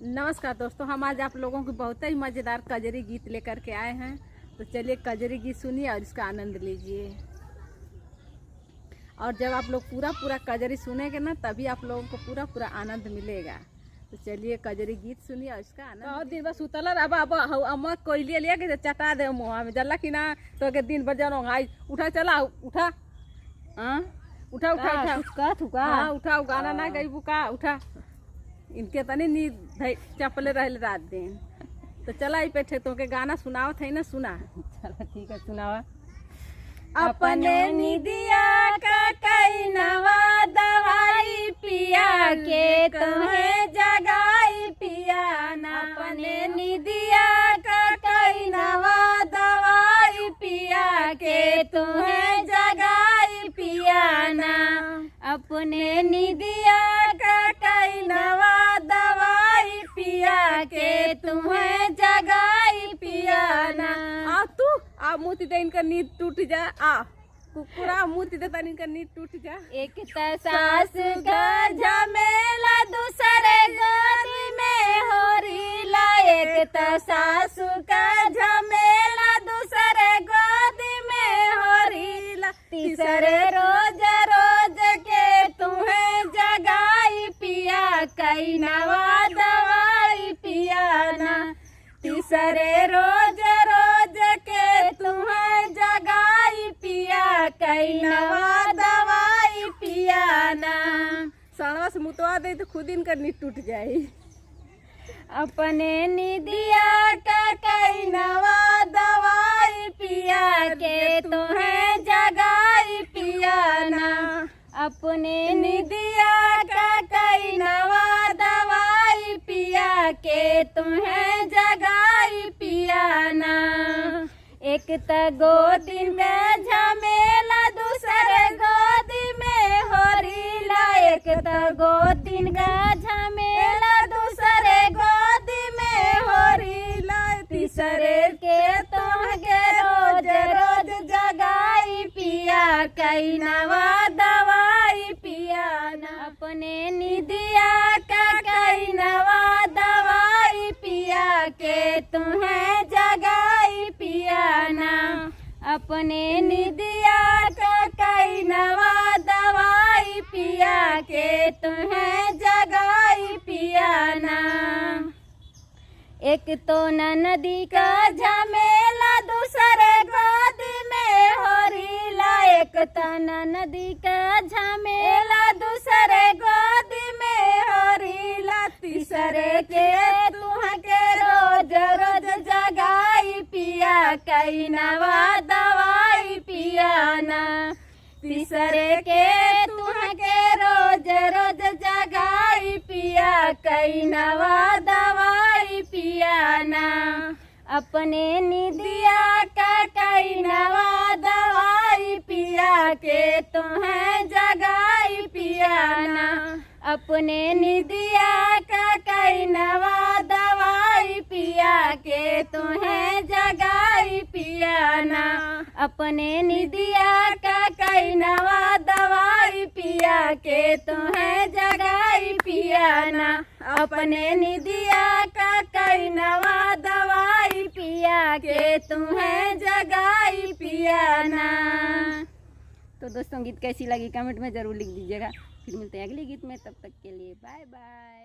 नमस्कार दोस्तों, हम आज आप लोगों को बहुत ही मज़ेदार कजरी गीत लेकर के आए हैं। तो चलिए कजरी गीत सुनिए और इसका आनंद लीजिए। और जब आप लोग पूरा कजरी सुनेंगे ना, तभी आप लोगों को पूरा आनंद मिलेगा। तो चलिए कजरी गीत सुनिए और इसका आनंद। बहुत दिन बस उतल अब अम्मा कोयलिया लिया के चटा दे मुँह में जल्ला कि ना तो के दिन भर जानो आई उठा चला उठा। हाँ उठा उठा उठा का थुका हाँ उठा गाना ना गई बुका उठा। इनके तनी नींद चपले रहे रात दिन। तो चला ही बैठे तो के गाना सुनाओ थे ना। सुना चलो ठीक है सुनावा। अपने निदिया का कई नवा दवाई पिया के तुम्हें जगाई पिया ना। अपने निदिया का कई नवा दवाई पिया के तुम्हें जगाई पिया ना। अपने निदिया का कई नवा दवाई पिया के तुम्हें जगाई पिया ना। आ तू आ मोती दे इनका नींद टूट जा। आ कुकुरा मोती दे तन इनका नींद टूट जा। एक सास का झमेला दूसरे गोदी में हो रीला। एक सासू का झमेला दूसरे गोदी में हो रीला। तीसरे रोज के तुम्हें जगाई पिया कई नवा दवाई पिया ना। तीसरे रोज के तुम्हें जगाई पिया कई नवा दवाई पिया ना। सड़वा से मुतवा दे तो खुद इनका नींद टूट जाए। अपने निदिया का कई नवा दवाई पिया के तुम्हें जगाई पिया ना। अपने निदिया का कई नवा दवाई पिया के तुम्हें जगाई पिया ना। एक तो गोदी में झमेला दूसरे गोदी में हो रीला। एक तो गोदी का झमेला दूसरे गोदी में हो रीला। तीसरे के तुम्हें रोज जगाई पिया कई नवा दवाई पिया ना। अपने निदिया का कई नवा दवाई पिया के तुम्हें जगाई पिया ना। अपने निदिया का कई नवा दवाई पिया के तुम्हें जगाई पिया ना। एक तो नदी का झमेला दूसरे गोदी में हो रीला। एक तो नदी का झमेला दूसरे गोदी में हो रीला। तीसरे के तुहके रोज जगाई पिया कई नवा दवाई पिया ना। तीसरे के तुहके रोज जगाई पिया कई नवा दवाई पिया ना। अपने निदिया का कई नवा दवाई पिया के तुम्हें जगाई पिया ना। अपने निदिया का कई नवा दवाई पिया के तुम्हें जगाई पिया ना। अपने निदिया का कई नवा दवाई पिया के तुम्हें जगाई पिया ना। अपने निदिया का कई नवा दवाई पिया के तुम्हें जगाई पिया ना। तो दोस्तों गीत कैसी लगी कमेंट में ज़रूर लिख दीजिएगा। फिर मिलते हैं अगले गीत में, तब तक के लिए बाय बाय।